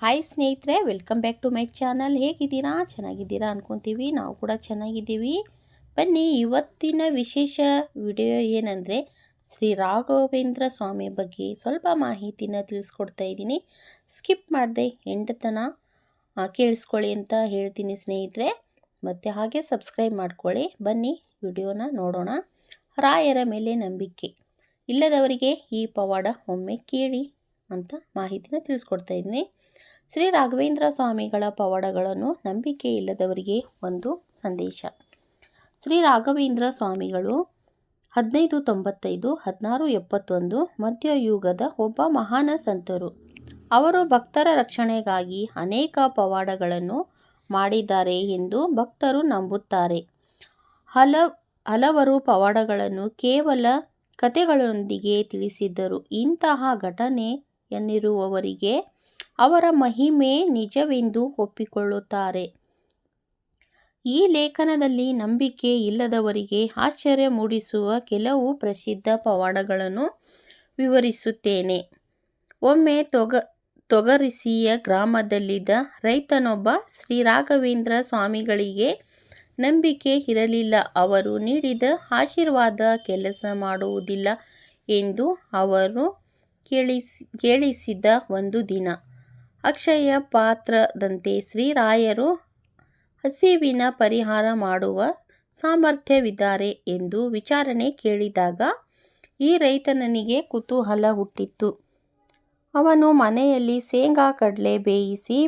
Hi ಸ್ನೇಹಿತರೆ, welcome back to my channel. ಹೇಗಿದ್ದೀರಾ? ಚೆನ್ನಾಗಿದ್ದೀರಾ ಅನ್ಕೊತೀವಿ. ನಾವು ಕೂಡ ಚೆನ್ನಾಗಿದ್ದೀವಿ. ಬನ್ನಿ, ಇವತ್ತಿನ ವಿಶೇಷ ವಿಡಿಯೋ ಏನಂದರೆ ಶ್ರೀ ರಾಘವೇಂದ್ರ ಸ್ವಾಮಿ ಬಗ್ಗೆ ಸ್ವಲ್ಪ ಮಾಹಿತಿನ ತಿಳಿಸ್ಕೊಡ್ತಾ ಇದ್ದೀನಿ. ಸ್ಕಿಪ್ ಮಾಡದೆ ಎಂಟತನ ಕೇಳಿಸ್ಕೊಳ್ಳಿ ಅಂತ ಹೇಳ್ತೀನಿ ಸ್ನೇಹಿತರೆ. ಮತ್ತು ಹಾಗೆ ಸಬ್ಸ್ಕ್ರೈಬ್ ಮಾಡ್ಕೊಳ್ಳಿ. ಬನ್ನಿ ವಿಡಿಯೋನ ನೋಡೋಣ. ರಾಯರ ಮೇಲೆ ನಂಬಿಕೆ ಇಲ್ಲದವರಿಗೆ ಈ ಪವಾಡ ಒಮ್ಮೆ ಕೇಳಿ ಅಂತ ಮಾಹಿತಿನ ತಿಳಿಸ್ಕೊಡ್ತಾ ಇದ್ದೀನಿ. ಶ್ರೀ ರಾಘವೇಂದ್ರ ಸ್ವಾಮಿಗಳ ಪವಾಡಗಳನ್ನು ನಂಬಿಕೆ ಇಲ್ಲದವರಿಗೆ ಒಂದು ಸಂದೇಶ. ಶ್ರೀ ರಾಘವೇಂದ್ರ ಸ್ವಾಮಿಗಳು 1595 1671 ಮಧ್ಯಯುಗದ ಒಬ್ಬ ಮಹಾನ್ ಸಂತರು. ಅವರು ಭಕ್ತರ ರಕ್ಷಣೆಗಾಗಿ ಅನೇಕ ಪವಾಡಗಳನ್ನು ಮಾಡಿದ್ದಾರೆ ಎಂದು ಭಕ್ತರು ನಂಬುತ್ತಾರೆ. ಹಲವರು ಪವಾಡಗಳನ್ನು ಕೇವಲ ಕಥೆಗಳೊಂದಿಗೆ ತಿಳಿಸಿದ್ದರು. ಇಂತಹ ಘಟನೆಯನ್ನಿರುವವರಿಗೆ ಅವರ ಮಹಿಮೆ ನಿಜವೆಂದು ಒಪ್ಪಿಕೊಳ್ಳುತ್ತಾರೆ. ಈ ಲೇಖನದಲ್ಲಿ ನಂಬಿಕೆ ಇಲ್ಲದವರಿಗೆ ಆಶ್ಚರ್ಯ ಮೂಡಿಸುವ ಕೆಲವು ಪ್ರಸಿದ್ಧ ಪವಾಡಗಳನ್ನು ವಿವರಿಸುತ್ತೇನೆ. ಒಮ್ಮೆ ತೊಗರಿಸಿಯ ಗ್ರಾಮದಲ್ಲಿದ್ದ ರೈತನೊಬ್ಬ ಶ್ರೀ ರಾಘವೇಂದ್ರ ಸ್ವಾಮಿಗಳಿಗೆ ನಂಬಿಕೆ ಇರಲಿಲ್ಲ. ಅವರು ನೀಡಿದ ಆಶೀರ್ವಾದ ಕೆಲಸ ಮಾಡುವುದಿಲ್ಲ ಎಂದು ಅವರು ಕೇಳಿಸಿದ ಒಂದು ದಿನ ಅಕ್ಷಯ ಪಾತ್ರದಂತೆ ಶ್ರೀರಾಯರು ಹಸಿವಿನ ಪರಿಹಾರ ಮಾಡುವ ಸಾಮರ್ಥ್ಯವಿದ್ದಾರೆ ಎಂದು ವಿಚಾರಣೆ ಕೇಳಿದಾಗ ಈ ರೈತನಿಗೆ ಕುತೂಹಲ ಹುಟ್ಟಿತು. ಅವನು ಮನೆಯಲ್ಲಿ ಶೇಂಗಾ ಕಡಲೆ ಬೇಯಿಸಿ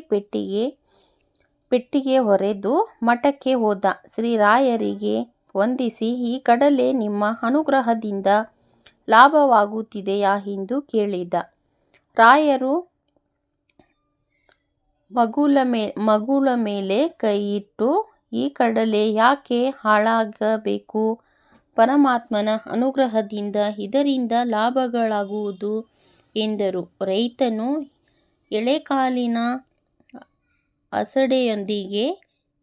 ಪೆಟ್ಟಿಗೆ ಹೊರೆದು ಮಠಕ್ಕೆ ಹೋದ. ಶ್ರೀರಾಯರಿಗೆ ವಂದಿಸಿ, ಈ ಕಡಲೆ ನಿಮ್ಮ ಅನುಗ್ರಹದಿಂದ ಲಾಭವಾಗುತ್ತಿದೆಯಾ ಎಂದು ಕೇಳಿದ. ರಾಯರು ಮಗುಲ ಮೇಲೆ ಕೈಯಿಟ್ಟು, ಈ ಕಡಲೆ ಯಾಕೆ ಹಾಳಾಗಬೇಕು? ಪರಮಾತ್ಮನ ಅನುಗ್ರಹದಿಂದ ಇದರಿಂದ ಲಾಭಗಳಾಗುವುದು ಎಂದರು. ರೈತನು ಎಳೆಕಾಲಿನ ಅಸಡೆಯೊಂದಿಗೆ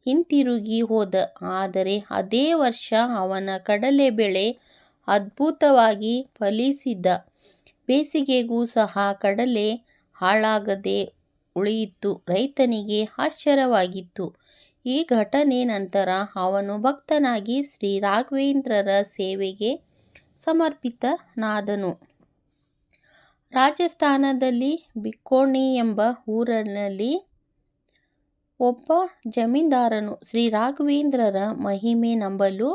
ಹಿಂತಿರುಗಿ ಹೋದ. ಆದರೆ ಅದೇ ವರ್ಷ ಅವನ ಕಡಲೆ ಬೆಳೆ ಅದ್ಭುತವಾಗಿ ಫಲಿಸಿದ. ಬೇಸಿಗೆಗೂ ಸಹ ಕಡಲೆ ಹಾಳಾಗದೆ ಉಳಿಯಿತು. ರೈತನಿಗೆ ಆಶ್ಚರ್ಯವಾಗಿತ್ತು. ಈ ಘಟನೆ ನಂತರ ಅವನು ಭಕ್ತನಾಗಿ ಶ್ರೀ ರಾಘವೇಂದ್ರರ ಸೇವೆಗೆ ಸಮರ್ಪಿತನಾದನು. ರಾಜಸ್ಥಾನದಲ್ಲಿ ಬಿಕ್ಕೋಣಿ ಎಂಬ ಊರಿನಲ್ಲಿ ಒಬ್ಬ ಜಮೀನ್ದಾರನು ಶ್ರೀ ರಾಘವೇಂದ್ರರ ಮಹಿಮೆ ನಂಬಲು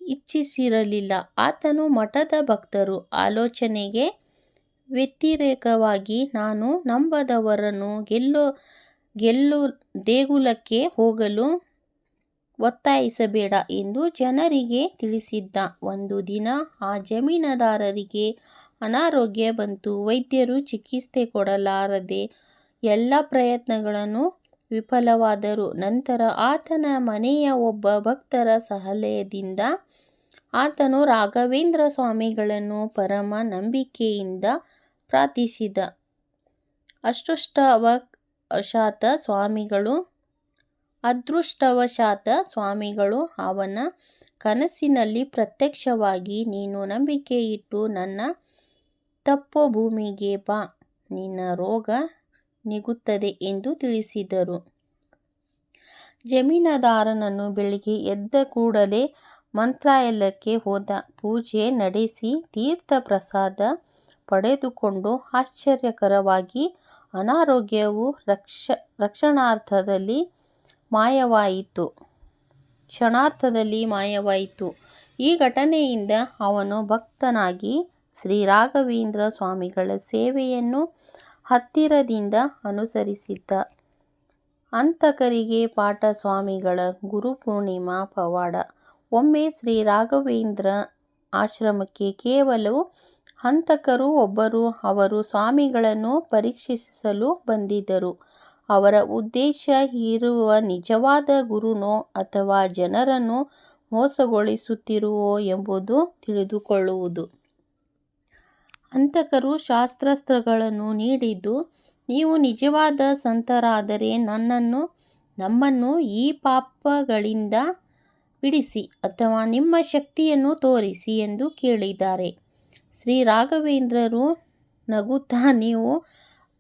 ಇಚ್ಛಿಸಿರಲಿಲ್ಲ. ಆತನು ಮಠದ ಭಕ್ತರ ಆಲೋಚನೆಗೆ ವ್ಯತಿರೇಕವಾಗಿ, ನಾನು ನಂಬದವರನ್ನು ದೇಗುಲಕ್ಕೆ ಹೋಗಲು ಒತ್ತಾಯಿಸಬೇಡ ಎಂದು ಜನರಿಗೆ ತಿಳಿಸಿದ್ದ. ಒಂದು ದಿನ ಆ ಜಮೀನುದಾರರಿಗೆ ಅನಾರೋಗ್ಯ ಬಂತು. ವೈದ್ಯರು ಚಿಕಿತ್ಸೆ ಕೊಡಲಾರದೆ ಎಲ್ಲ ಪ್ರಯತ್ನಗಳನ್ನು ವಿಫಲವಾದರು. ನಂತರ ಆತನ ಮನೆಯ ಒಬ್ಬ ಭಕ್ತರ ಸಲಹೆಯಿಂದ ಆತನು ರಾಘವೇಂದ್ರ ಸ್ವಾಮಿಗಳನ್ನು ಪರಮ ನಂಬಿಕೆಯಿಂದ ಪ್ರಾರ್ಥಿಸಿದ. ಅದೃಷ್ಟವಶಾತ್ ಸ್ವಾಮಿಗಳು ಅವನ ಕನಸಿನಲ್ಲಿ ಪ್ರತ್ಯಕ್ಷವಾಗಿ, ನೀನು ನಂಬಿಕೆ ಇಟ್ಟು ನನ್ನ ತಪೋಭೂಮಿಗೆ ಬಾ, ನಿನ್ನ ರೋಗ ನೀಗುತ್ತದೆ ಎಂದು ತಿಳಿಸಿದರು. ಜಮೀನುದಾರನು ಬೆಳಿಗ್ಗೆ ಎದ್ದ ಕೂಡಲೇ ಮಂತ್ರಾಲಯಕ್ಕೆ ಹೋದ. ಪೂಜೆ ನಡೆಸಿ ತೀರ್ಥ ಪ್ರಸಾದ ಪಡೆದುಕೊಂಡು ಆಶ್ಚರ್ಯಕರವಾಗಿ ಅನಾರೋಗ್ಯವು ಕ್ಷಣಾರ್ಧದಲ್ಲಿ ಮಾಯವಾಯಿತು. ಈ ಘಟನೆಯಿಂದ ಅವನು ಭಕ್ತನಾಗಿ ಶ್ರೀ ರಾಘವೇಂದ್ರ ಸ್ವಾಮಿಗಳ ಸೇವೆಯನ್ನು ಹತ್ತಿರದಿಂದ ಅನುಸರಿಸಿದ. ಹಂತಕರಿಗೆ ಪಾಠ. ಸ್ವಾಮಿಗಳ ಗುರುಪೂರ್ಣಿಮಾ ಪವಾಡ. ಒಮ್ಮೆ ಶ್ರೀ ರಾಘವೇಂದ್ರ ಆಶ್ರಮಕ್ಕೆ ಕೆಲವು ಹಂತಕರು ಅವರು ಸ್ವಾಮಿಗಳನ್ನು ಪರೀಕ್ಷಿಸಲು ಬಂದಿದ್ದರು. ಅವರ ಉದ್ದೇಶ ಇರುವ ನಿಜವಾದ ಗುರುನೋ ಅಥವಾ ಜನರನ್ನು ಮೋಸಗೊಳಿಸುತ್ತಿರುವೋ ಎಂಬುದು ತಿಳಿದುಕೊಳ್ಳುವುದು. ಹಂತಕರು ಶಸ್ತ್ರಾಸ್ತ್ರಗಳನ್ನು ನೀಡಿದ್ದು, ನೀವು ನಿಜವಾದ ಸಂತರಾದರೆ ನಮ್ಮನ್ನು ಈ ಪಾಪಗಳಿಂದ ಬಿಡಿಸಿ ಅಥವಾ ನಿಮ್ಮ ಶಕ್ತಿಯನ್ನು ತೋರಿಸಿ ಎಂದು ಕೇಳಿದ್ದಾರೆ. ಶ್ರೀ ರಾಘವೇಂದ್ರರು ನಗುತ್ತಾ, ನೀವು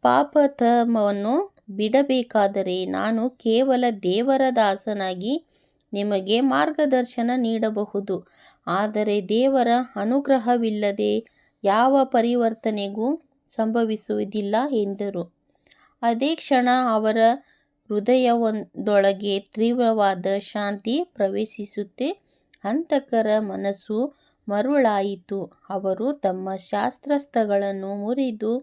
ಪಾಪತಮವನ್ನು ಬಿಡಬೇಕಾದರೆ ನಾನು ಕೇವಲ ದೇವರ ದಾಸನಾಗಿ ನಿಮಗೆ ಮಾರ್ಗದರ್ಶನ ನೀಡಬಹುದು. ಆದರೆ ದೇವರ ಅನುಗ್ರಹವಿಲ್ಲದೆ ಯಾವ ಪರಿವರ್ತನೆಗೂ ಸಂಭವಿಸುವುದಿಲ್ಲ ಎಂದರು. ಅದೇ ಕ್ಷಣ ಅವರ ಹೃದಯದೊಳಗೆ ತೀವ್ರವಾದ ಶಾಂತಿ ಪ್ರವೇಶಿಸುತ್ತೆ. ಹಂತಕರ ಮನಸ್ಸು ಮರುಳಾಯಿತು. ಅವರು ತಮ್ಮ ಶಸ್ತ್ರಾಸ್ತ್ರಗಳನ್ನು ಮುರಿದು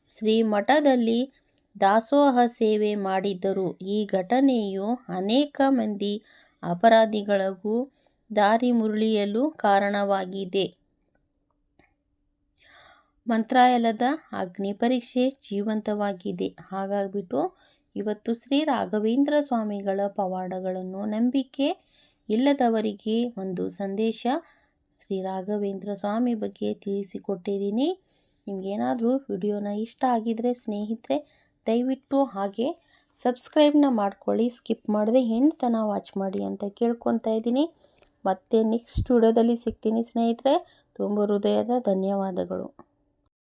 ಶ್ರೀಮಠದಲ್ಲಿ ದಾಸೋಹ ಸೇವೆ ಮಾಡಿದರು. ಈ ಘಟನೆಯು ಅನೇಕ ಮಂದಿ ಅಪರಾಧಿಗಳಿಗೂ ದಾರಿ ಮುರಿಯಲು ಕಾರಣವಾಗಿದೆ. ಮಂತ್ರಾಲಯದ ಅಗ್ನಿ ಪರೀಕ್ಷೆ ಜೀವಂತವಾಗಿದೆ. ಹಾಗಾಗ್ಬಿಟ್ಟು ಇವತ್ತು ಶ್ರೀ ರಾಘವೇಂದ್ರ ಸ್ವಾಮಿಗಳ ಪವಾಡಗಳನ್ನು ನಂಬಿಕೆ ಇಲ್ಲದವರಿಗೆ ಒಂದು ಸಂದೇಶ ಶ್ರೀ ರಾಘವೇಂದ್ರ ಸ್ವಾಮಿ ಬಗ್ಗೆ ತಿಳಿಸಿಕೊಟ್ಟಿದ್ದೀನಿ. ನಿಮಗೇನಾದರೂ ವಿಡಿಯೋನ ಇಷ್ಟ ಆಗಿದರೆ ಸ್ನೇಹಿತರೆ ದಯವಿಟ್ಟು ಹಾಗೆ ಸಬ್ಸ್ಕ್ರೈಬ್ನ ಮಾಡ್ಕೊಳ್ಳಿ. ಸ್ಕಿಪ್ ಮಾಡದೆ ಎಂಡ್ ತನಕ ವಾಚ್ ಮಾಡಿ ಅಂತ ಕೇಳ್ಕೊತಾ ಇದ್ದೀನಿ. ಮತ್ತೆ ನೆಕ್ಸ್ಟ್ ವಿಡಿಯೋದಲ್ಲಿ ಸಿಗ್ತೀನಿ ಸ್ನೇಹಿತರೆ. ತುಂಬ ಹೃದಯದ ಧನ್ಯವಾದಗಳು.